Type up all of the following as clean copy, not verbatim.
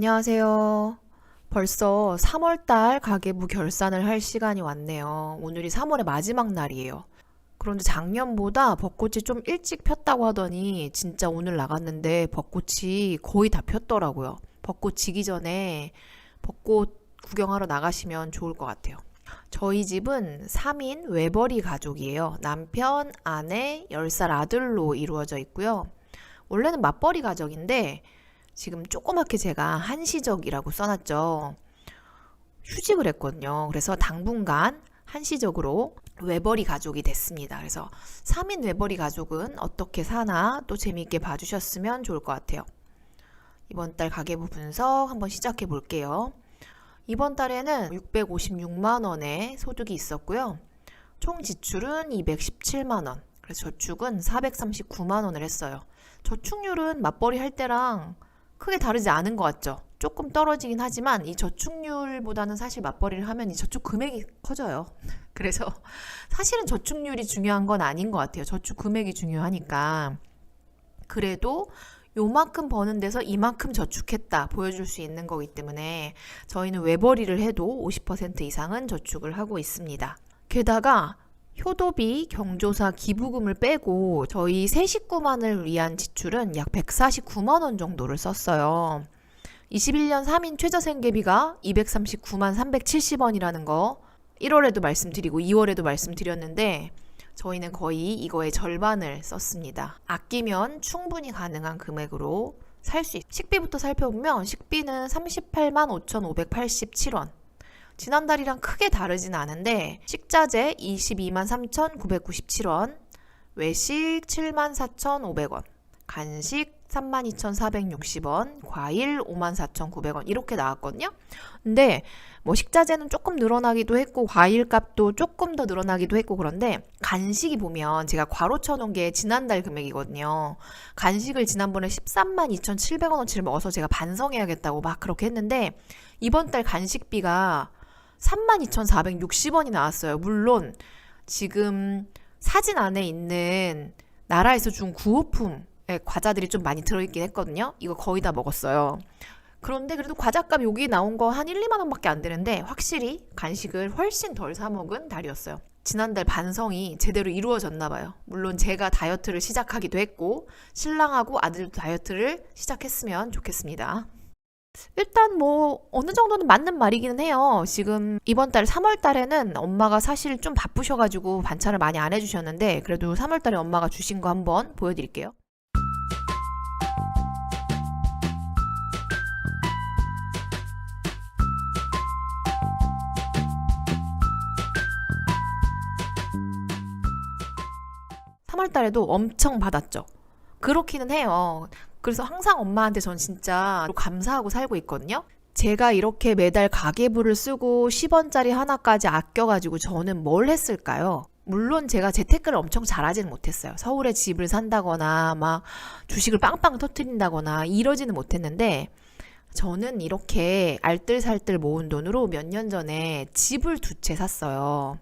안녕하세요. 벌써 3월달 가계부 결산을 할 시간이 왔네요. 오늘이 3월의 마지막 날이에요. 그런데 작년보다 벚꽃이 좀 일찍 폈다고 하더니 진짜 오늘 나갔는데 벚꽃이 거의 다 폈더라고요. 벚꽃 지기 전에 벚꽃 구경하러 나가시면 좋을 것 같아요. 저희 집은 3인 외벌이 가족이에요. 남편, 아내, 10살 아들로 이루어져 있고요. 원래는 맞벌이 가족인데 지금 조그맣게 제가 한시적이라고 써놨죠. 휴직을 했거든요. 그래서 당분간 한시적으로 외벌이 가족이 됐습니다. 그래서 3인 외벌이 가족은 어떻게 사나 또 재미있게 봐주셨으면 좋을 것 같아요. 이번 달 가계부 분석 한번 시작해 볼게요. 이번 달에는 656만 원의 소득이 있었고요. 총 지출은 217만 원. 그래서 저축은 439만 원을 했어요. 저축률은 맞벌이 할 때랑 크게 다르지 않은 것 같죠? 조금 떨어지긴 하지만 이 저축률보다는 사실 맞벌이를 하면 이 저축 금액이 커져요. 그래서 사실은 저축률이 중요한 건 아닌 것 같아요. 저축 금액이 중요하니까. 그래도 요만큼 버는 데서 이만큼 저축했다 보여줄 수 있는 거기 때문에 저희는 외벌이를 해도 50% 이상은 저축을 하고 있습니다. 게다가 효도비, 경조사, 기부금을 빼고 저희 세 식구만을 위한 지출은 약 149만 원 정도를 썼어요. 21년 3인 최저생계비가 239만 370원이라는 거 1월에도 말씀드리고 2월에도 말씀드렸는데 저희는 거의 이거의 절반을 썼습니다. 아끼면 충분히 가능한 금액으로 살 수 있어요. 식비부터 살펴보면 식비는 38만 5,587원. 지난달이랑 크게 다르진 않은데 식자재 22만 3,997원, 외식 7만 4,500원, 간식 32,460원, 과일 5만 4,900원 이렇게 나왔거든요. 근데 뭐 식자재는 조금 늘어나기도 했고 과일 값도 조금 더 늘어나기도 했고 그런데 간식이 보면 제가 괄호 쳐놓은 게 지난달 금액이거든요. 간식을 지난번에 13만 2,700원어치를 먹어서 제가 반성해야겠다고 막 그렇게 했는데 이번 달 간식비가 32,460원이 나왔어요. 물론 지금 사진 안에 있는 나라에서 준 구호품의 과자들이 좀 많이 들어있긴 했거든요. 이거 거의 다 먹었어요. 그런데 그래도 과자값 여기 나온 거 한 1, 2만 원밖에 안 되는데 확실히 간식을 훨씬 덜 사 먹은 달이었어요. 지난달 반성이 제대로 이루어졌나 봐요. 물론 제가 다이어트를 시작하기도 했고 신랑하고 아들도 다이어트를 시작했으면 좋겠습니다. 일단 뭐 어느 정도는 맞는 말이기는 해요. 지금 이번 달 3월 달에는 엄마가 사실 좀 바쁘셔가지고 반찬을 많이 안 해주셨는데 그래도 3월 달에 엄마가 주신 거 한번 보여드릴게요. 3월 달에도 엄청 받았죠. 그렇기는 해요. 그래서 항상 엄마한테 전 진짜 감사하고 살고 있거든요. 제가 이렇게 매달 가계부를 쓰고 10원짜리 하나까지 아껴가지고 저는 뭘 했을까요? 물론 제가 재테크를 엄청 잘하지는 못했어요. 서울에 집을 산다거나 막 주식을 빵빵 터트린다거나 이러지는 못했는데 저는 이렇게 알뜰살뜰 모은 돈으로 몇 년 전에 집을 두 채 샀어요.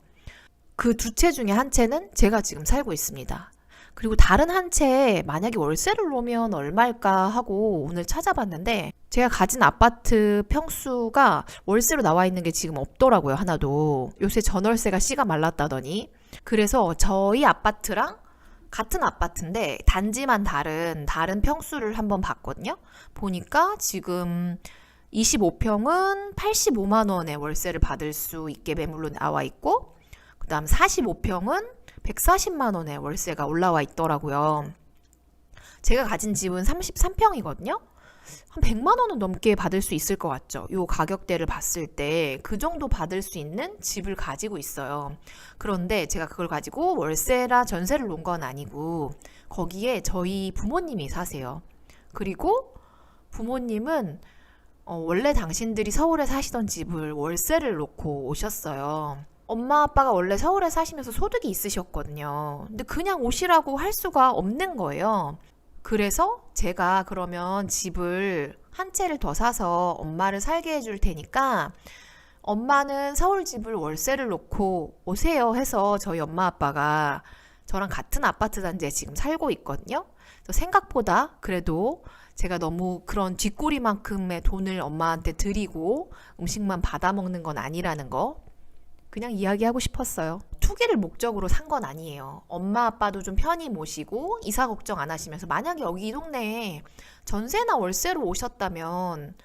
그 두 채 중에 한 채는 제가 지금 살고 있습니다. 그리고 다른 한 채에 만약에 월세를 놓으면 얼마일까 하고 오늘 찾아봤는데 제가 가진 아파트 평수가 월세로 나와 있는 게 지금 없더라고요, 하나도. 요새 전월세가 씨가 말랐다더니. 그래서 저희 아파트랑 같은 아파트인데 단지만 다른 평수를 한번 봤거든요. 보니까 지금 25평은 85만 원의 월세를 받을 수 있게 매물로 나와 있고 그다음 45평은 140만 원의 월세가 올라와 있더라고요. 제가 가진 집은 33평이거든요. 한 100만 원은 넘게 받을 수 있을 것 같죠. 요 가격대를 봤을 때 그 정도 받을 수 있는 집을 가지고 있어요. 그런데 제가 그걸 가지고 월세라 전세를 놓은 건 아니고 거기에 저희 부모님이 사세요. 그리고 부모님은 원래 당신들이 서울에 사시던 집을 월세를 놓고 오셨어요. 엄마 아빠가 원래 서울에 사시면서 소득이 있으셨거든요. 근데 그냥 오시라고 할 수가 없는 거예요. 그래서 제가 그러면 집을 한 채를 더 사서 엄마를 살게 해줄 테니까 엄마는 서울 집을 월세를 놓고 오세요 해서 저희 엄마 아빠가 저랑 같은 아파트 단지에 지금 살고 있거든요. 그래서 생각보다 그래도 제가 너무 그런 뒷골이만큼의 돈을 엄마한테 드리고 음식만 받아 먹는 건 아니라는 거 그냥 이야기하고 싶었어요. 투기를 목적으로 산 건 아니에요. 엄마 아빠도 좀 편히 모시고 이사 걱정 안 하시면서 만약에 여기 이 동네에 전세나 월세로 오셨다면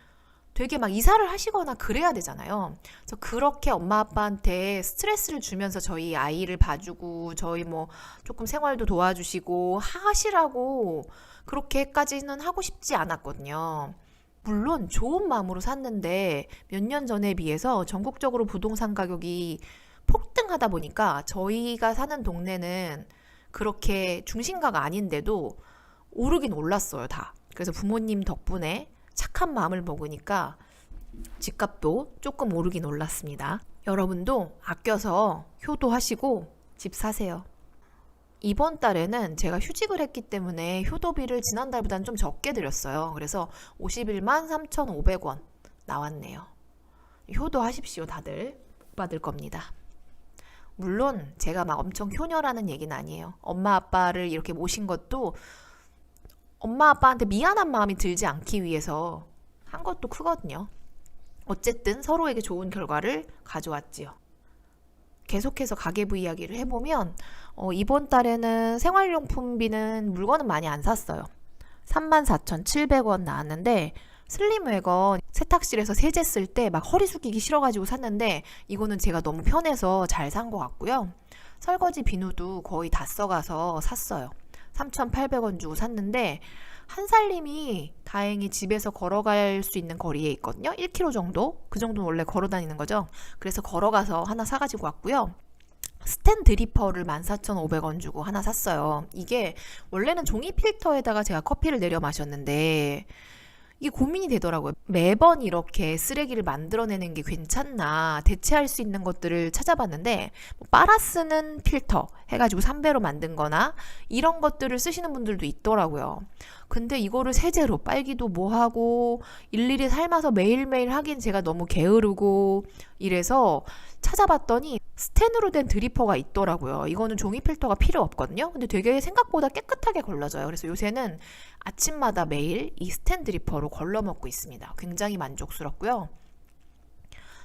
되게 막 이사를 하시거나 그래야 되잖아요. 그래서 그렇게 엄마 아빠한테 스트레스를 주면서 저희 아이를 봐주고 저희 뭐 조금 생활도 도와주시고 하시라고 그렇게까지는 하고 싶지 않았거든요. 물론 좋은 마음으로 샀는데 몇 년 전에 비해서 전국적으로 부동산 가격이 폭등하다 보니까 저희가 사는 동네는 그렇게 중심가가 아닌데도 오르긴 올랐어요, 다. 그래서 부모님 덕분에 착한 마음을 먹으니까 집값도 조금 오르긴 올랐습니다. 여러분도 아껴서 효도하시고 집 사세요. 이번 달에는 제가 휴직을 했기 때문에 효도비를 지난달보다는 좀 적게 드렸어요. 그래서 51만 3,500원 나왔네요. 효도하십시오, 다들. 복 받을 겁니다. 물론 제가 막 엄청 효녀라는 얘기는 아니에요. 엄마 아빠를 이렇게 모신 것도 엄마 아빠한테 미안한 마음이 들지 않기 위해서 한 것도 크거든요. 어쨌든 서로에게 좋은 결과를 가져왔지요. 계속해서 가계부 이야기를 해보면 이번 달에는 생활용품비는 물건은 많이 안 샀어요. 34,700원 나왔는데 슬림웨건 세탁실에서 세제 쓸 때 막 허리 숙이기 싫어가지고 샀는데 이거는 제가 너무 편해서 잘 산 것 같고요. 설거지 비누도 거의 다 써가서 샀어요. 3,800원 주고 샀는데 한 살림이 다행히 집에서 걸어갈 수 있는 거리에 있거든요. 1km 정도? 그 정도는 원래 걸어 다니는 거죠. 그래서 걸어가서 하나 사가지고 왔고요. 스텐 드리퍼를 14,500원 주고 하나 샀어요. 이게 원래는 종이 필터에다가 제가 커피를 내려 마셨는데 이게 고민이 되더라고요. 매번 이렇게 쓰레기를 만들어내는 게 괜찮나 대체할 수 있는 것들을 찾아봤는데 뭐 빨아 쓰는 필터 해가지고 3배로 만든 거나 이런 것들을 쓰시는 분들도 있더라고요. 근데 이거를 세제로 빨기도 뭐하고 일일이 삶아서 매일매일 하긴 제가 너무 게으르고 이래서 찾아봤더니 스텐으로 된 드리퍼가 있더라고요. 이거는 종이 필터가 필요 없거든요. 근데 되게 생각보다 깨끗하게 걸러져요. 그래서 요새는 아침마다 매일 이 스텐 드리퍼로 걸러 먹고 있습니다. 굉장히 만족스럽고요.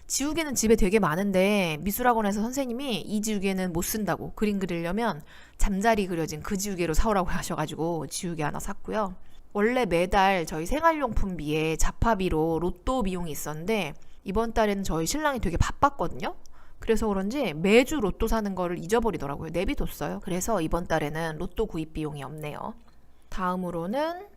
지우개는 집에 되게 많은데 미술학원에서 선생님이 이 지우개는 못 쓴다고 그림 그리려면 잠자리 그려진 그 지우개로 사오라고 하셔가지고 지우개 하나 샀고요. 원래 매달 저희 생활용품비에 자파비로 로또 비용이 있었는데 이번 달에는 저희 신랑이 되게 바빴거든요. 그래서 그런지 매주 로또 사는 거를 잊어버리더라고요. 내비뒀어요. 그래서 이번 달에는 로또 구입 비용이 없네요. 다음으로는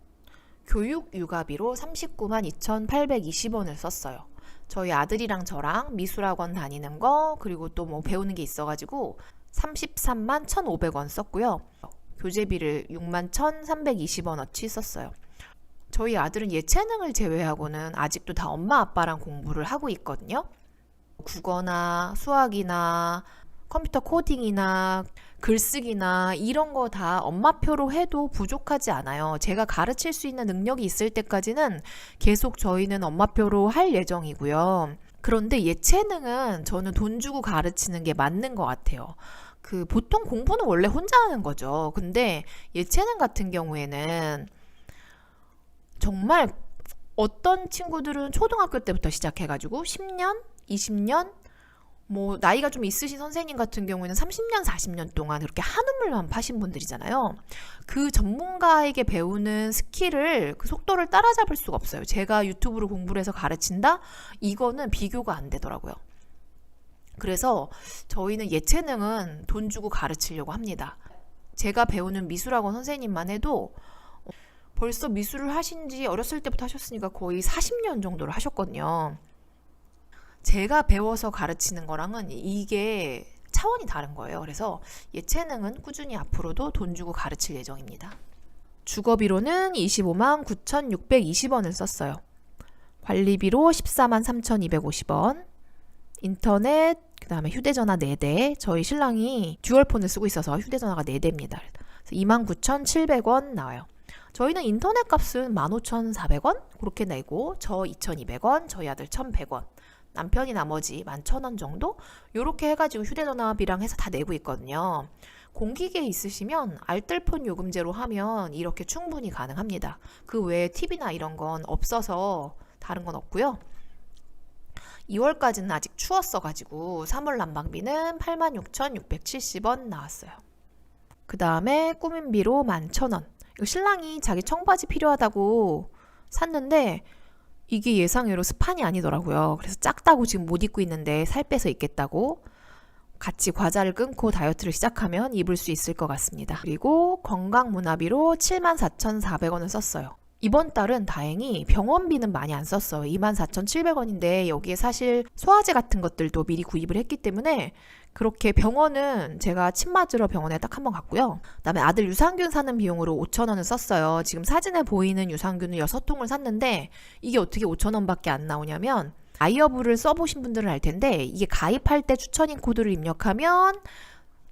교육 육아비로 39만 2,820원을 썼어요. 저희 아들이랑 저랑 미술학원 다니는 거 그리고 또 뭐 배우는 게 있어가지고 33만 1,500원 썼고요. 교재비를 6만 1,320원어치 썼어요. 저희 아들은 예체능을 제외하고는 아직도 다 엄마 아빠랑 공부를 하고 있거든요. 국어나 수학이나 컴퓨터 코딩이나 글쓰기나 이런 거 다 엄마표로 해도 부족하지 않아요. 제가 가르칠 수 있는 능력이 있을 때까지는 계속 저희는 엄마표로 할 예정이고요. 그런데 예체능은 저는 돈 주고 가르치는 게 맞는 것 같아요. 보통 공부는 원래 혼자 하는 거죠. 근데 예체능 같은 경우에는 정말 어떤 친구들은 초등학교 때부터 시작해가지고 10년, 20년, 뭐 나이가 좀 있으신 선생님 같은 경우에는 30년, 40년 동안 그렇게 한우물만 파신 분들이잖아요. 그 전문가에게 배우는 스킬을 그 속도를 따라잡을 수가 없어요. 제가 유튜브로 공부를 해서 가르친다? 이거는 비교가 안 되더라고요. 그래서 저희는 예체능은 돈 주고 가르치려고 합니다. 제가 배우는 미술학원 선생님만 해도 벌써 미술을 하신 지 어렸을 때부터 하셨으니까 거의 40년 정도를 하셨거든요. 제가 배워서 가르치는 거랑은 이게 차원이 다른 거예요. 그래서 예체능은 꾸준히 앞으로도 돈 주고 가르칠 예정입니다. 주거비로는 25만 9,620원을 썼어요. 관리비로 14만 3,250원, 인터넷, 그 다음에 휴대전화 4대, 저희 신랑이 듀얼폰을 쓰고 있어서 휴대전화가 4대입니다. 29,700원 나와요. 저희는 인터넷 값은 15,400원 그렇게 내고 저 2,200원, 저희 아들 1,100원, 남편이 나머지 11,000원 정도? 요렇게 해가지고 휴대전화비랑 해서 다 내고 있거든요. 공기계 있으시면 알뜰폰 요금제로 하면 이렇게 충분히 가능합니다. 그 외에 팁이나 이런 건 없어서 다른 건 없고요. 2월까지는 아직 추웠어가지고 3월 난방비는 86,670원 나왔어요. 그 다음에 꾸민비로 11,000원. 이거 신랑이 자기 청바지 필요하다고 샀는데 이게 예상외로 스판이 아니더라고요. 그래서 작다고 지금 못 입고 있는데 살 빼서 입겠다고 같이 과자를 끊고 다이어트를 시작하면 입을 수 있을 것 같습니다. 그리고 건강문화비로 74,400원을 썼어요. 이번 달은 다행히 병원비는 많이 안 썼어요. 24,700원인데 여기에 사실 소화제 같은 것들도 미리 구입을 했기 때문에 그렇게 병원은 제가 침 맞으러 병원에 딱 한 번 갔고요. 그다음에 아들 유산균 사는 비용으로 5,000원을 썼어요. 지금 사진에 보이는 유산균을 6통을 샀는데 이게 어떻게 5,000원밖에 안 나오냐면 아이어브를 써보신 분들은 알 텐데 이게 가입할 때 추천인 코드를 입력하면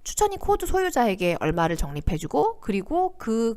추천인 코드 소유자에게 얼마를 적립해주고 그리고 그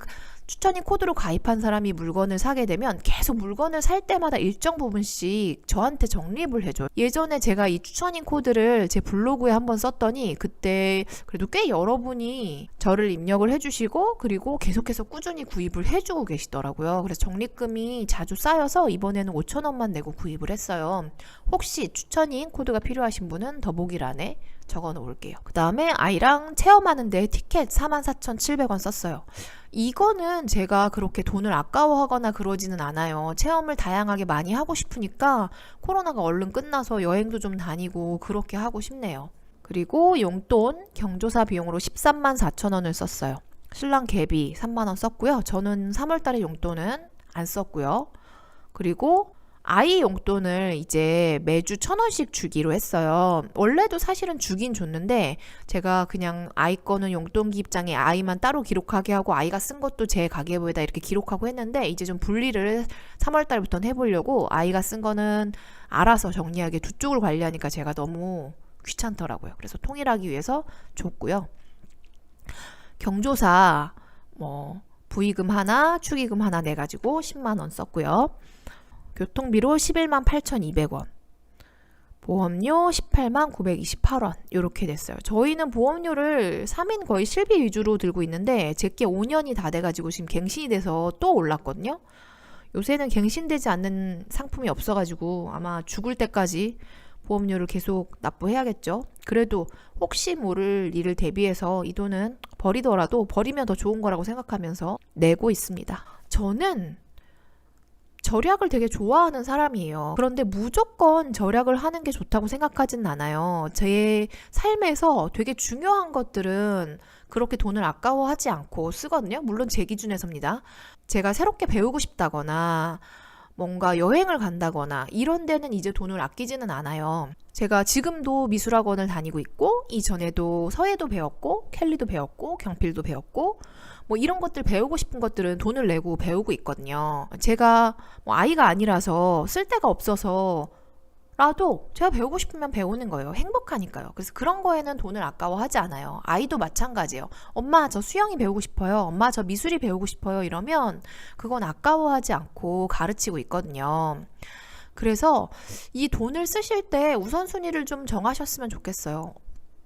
추천인 코드로 가입한 사람이 물건을 사게 되면 계속 물건을 살 때마다 일정 부분씩 저한테 적립을 해줘요. 예전에 제가 이 추천인 코드를 제 블로그에 한번 썼더니 그때 그래도 꽤 여러분이 저를 입력을 해주시고 그리고 계속해서 꾸준히 구입을 해주고 계시더라고요. 그래서 적립금이 자주 쌓여서 이번에는 5,000원만 내고 구입을 했어요. 혹시 추천인 코드가 필요하신 분은 더보기란에 적어 놓을게요. 그 다음에 아이랑 체험하는데 티켓 44,700원 썼어요. 이거는 제가 그렇게 돈을 아까워하거나 그러지는 않아요. 체험을 다양하게 많이 하고 싶으니까 코로나가 얼른 끝나서 여행도 좀 다니고 그렇게 하고 싶네요. 그리고 용돈 경조사 비용으로 13만 4천 원을 썼어요. 신랑 개비 3만 원 썼고요. 저는 3월 달에 용돈은 안 썼고요. 그리고 아이 용돈을 이제 매주 1,000원씩 주기로 했어요. 원래도 사실은 주긴 줬는데 제가 그냥 아이 거는 용돈 기입장에 아이만 따로 기록하게 하고 아이가 쓴 것도 제 가계부에다 이렇게 기록하고 했는데 이제 좀 분리를 3월 달부터는 해보려고 아이가 쓴 거는 알아서 정리하게 두 쪽을 관리하니까 제가 너무 귀찮더라고요. 그래서 통일하기 위해서 줬고요. 경조사 부의금 하나 축의금 하나 내가지고 10만 원 썼고요. 교통비로 11만 8,200원, 보험료 18만 928원 이렇게 됐어요. 저희는 보험료를 3인 거의 실비 위주로 들고 있는데 제게 5년이 다 돼가지고 지금 갱신이 돼서 또 올랐거든요. 요새는 갱신되지 않는 상품이 없어가지고 아마 죽을 때까지 보험료를 계속 납부해야겠죠. 그래도 혹시 모를 일을 대비해서 이 돈은 버리더라도 버리면 더 좋은 거라고 생각하면서 내고 있습니다. 저는 절약을 되게 좋아하는 사람이에요. 그런데 무조건 절약을 하는 게 좋다고 생각하지는 않아요. 제 삶에서 되게 중요한 것들은 그렇게 돈을 아까워하지 않고 쓰거든요. 물론 제 기준에서입니다. 제가 새롭게 배우고 싶다거나 뭔가 여행을 간다거나 이런 데는 이제 돈을 아끼지는 않아요. 제가 지금도 미술학원을 다니고 있고 이전에도 서예도 배웠고 캘리도 배웠고 경필도 배웠고 뭐 이런 것들 배우고 싶은 것들은 돈을 내고 배우고 있거든요. 제가 뭐 아이가 아니라서 쓸 데가 없어서 라도 제가 배우고 싶으면 배우는 거예요. 행복하니까요. 그래서 그런 거에는 돈을 아까워하지 않아요. 아이도 마찬가지예요. 엄마 저 수영이 배우고 싶어요. 엄마 저 미술이 배우고 싶어요. 이러면 그건 아까워하지 않고 가르치고 있거든요. 그래서 이 돈을 쓰실 때 우선순위를 좀 정하셨으면 좋겠어요.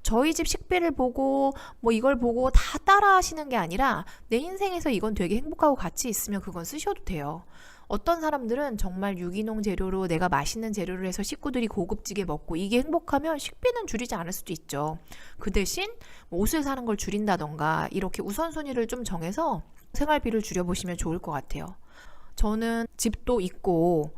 저희 집 식비를 보고 뭐 이걸 보고 다 따라 하시는 게 아니라 내 인생에서 이건 되게 행복하고 가치 있으면 그건 쓰셔도 돼요. 어떤 사람들은 정말 유기농 재료로 내가 맛있는 재료를 해서 식구들이 고급지게 먹고 이게 행복하면 식비는 줄이지 않을 수도 있죠. 그 대신 옷을 사는 걸 줄인다던가 이렇게 우선순위를 좀 정해서 생활비를 줄여보시면 좋을 것 같아요. 저는 집도 있고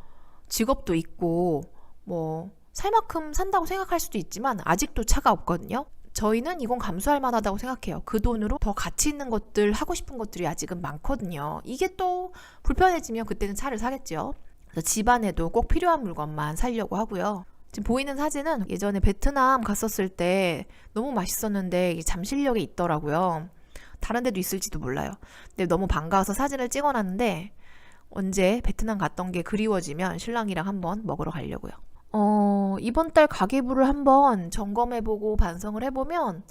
직업도 있고 뭐 살 만큼 산다고 생각할 수도 있지만 아직도 차가 없거든요. 저희는 이건 감수할 만하다고 생각해요. 그 돈으로 더 가치 있는 것들 하고 싶은 것들이 아직은 많거든요. 이게 또 불편해지면 그때는 차를 사겠죠. 그래서 집안에도 꼭 필요한 물건만 사려고 하고요. 지금 보이는 사진은 예전에 베트남 갔었을 때 너무 맛있었는데 잠실역에 있더라고요. 다른 데도 있을지도 몰라요. 근데 너무 반가워서 사진을 찍어놨는데 언제 베트남 갔던 게 그리워지면 신랑이랑 한번 먹으러 가려고요. 이번 달 가계부를 한번 점검해보고 반성을 해보면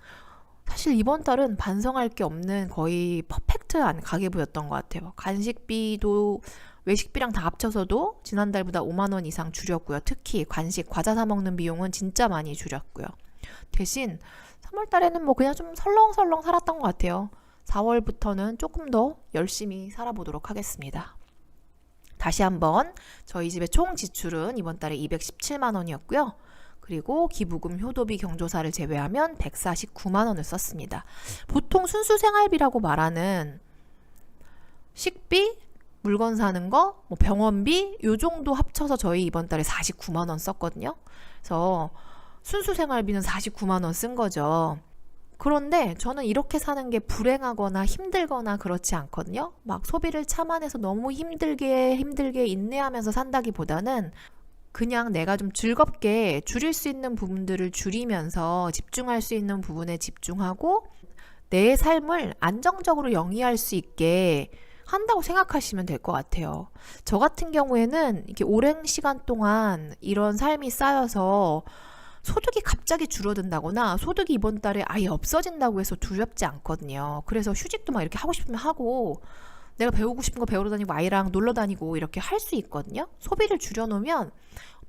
사실 이번 달은 반성할 게 없는 거의 퍼펙트한 가계부였던 것 같아요. 간식비도 외식비랑 다 합쳐서도 지난달보다 5만 원 이상 줄였고요. 특히 간식, 과자 사 먹는 비용은 진짜 많이 줄였고요. 대신 3월 달에는 뭐 그냥 좀 설렁설렁 살았던 것 같아요. 4월부터는 조금 더 열심히 살아보도록 하겠습니다. 다시 한번 저희 집의 총 지출은 이번 달에 217만 원이었고요. 그리고 기부금, 효도비, 경조사를 제외하면 149만 원을 썼습니다. 보통 순수 생활비라고 말하는 식비, 물건 사는 거, 뭐 병원비 요 정도 합쳐서 저희 이번 달에 49만 원 썼거든요. 그래서 순수 생활비는 49만 원 쓴 거죠. 그런데 저는 이렇게 사는 게 불행하거나 힘들거나 그렇지 않거든요. 막 소비를 참아내서 너무 힘들게 인내하면서 산다기보다는 그냥 내가 좀 즐겁게 줄일 수 있는 부분들을 줄이면서 집중할 수 있는 부분에 집중하고 내 삶을 안정적으로 영위할 수 있게 한다고 생각하시면 될 것 같아요. 저 같은 경우에는 이렇게 오랜 시간 동안 이런 삶이 쌓여서 소득이 갑자기 줄어든다거나 소득이 이번 달에 아예 없어진다고 해서 두렵지 않거든요. 그래서 휴직도 막 이렇게 하고 싶으면 하고 내가 배우고 싶은 거 배우러 다니고 아이랑 놀러 다니고 이렇게 할 수 있거든요. 소비를 줄여놓으면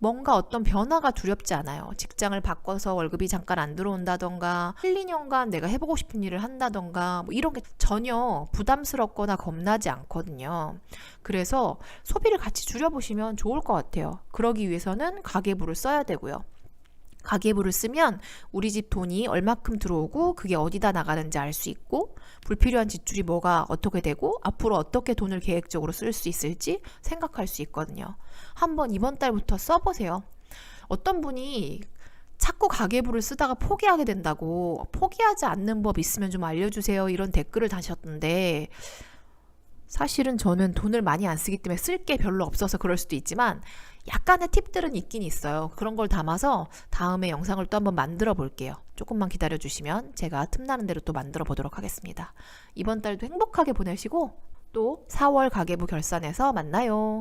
뭔가 어떤 변화가 두렵지 않아요. 직장을 바꿔서 월급이 잠깐 안 들어온다던가 1, 2년간 내가 해보고 싶은 일을 한다던가 뭐 이런 게 전혀 부담스럽거나 겁나지 않거든요. 그래서 소비를 같이 줄여보시면 좋을 것 같아요. 그러기 위해서는 가계부를 써야 되고요. 가계부를 쓰면 우리 집 돈이 얼마큼 들어오고 그게 어디다 나가는지 알 수 있고 불필요한 지출이 뭐가 어떻게 되고 앞으로 어떻게 돈을 계획적으로 쓸 수 있을지 생각할 수 있거든요. 한번 이번 달부터 써보세요. 어떤 분이 자꾸 가계부를 쓰다가 포기하게 된다고 포기하지 않는 법 있으면 좀 알려주세요 이런 댓글을 다셨던데 사실은 저는 돈을 많이 안 쓰기 때문에 쓸 게 별로 없어서 그럴 수도 있지만 약간의 팁들은 있긴 있어요. 그런 걸 담아서 다음에 영상을 또 한번 만들어 볼게요. 조금만 기다려 주시면 제가 틈나는 대로 또 만들어 보도록 하겠습니다. 이번 달도 행복하게 보내시고 또 4월 가계부 결산에서 만나요.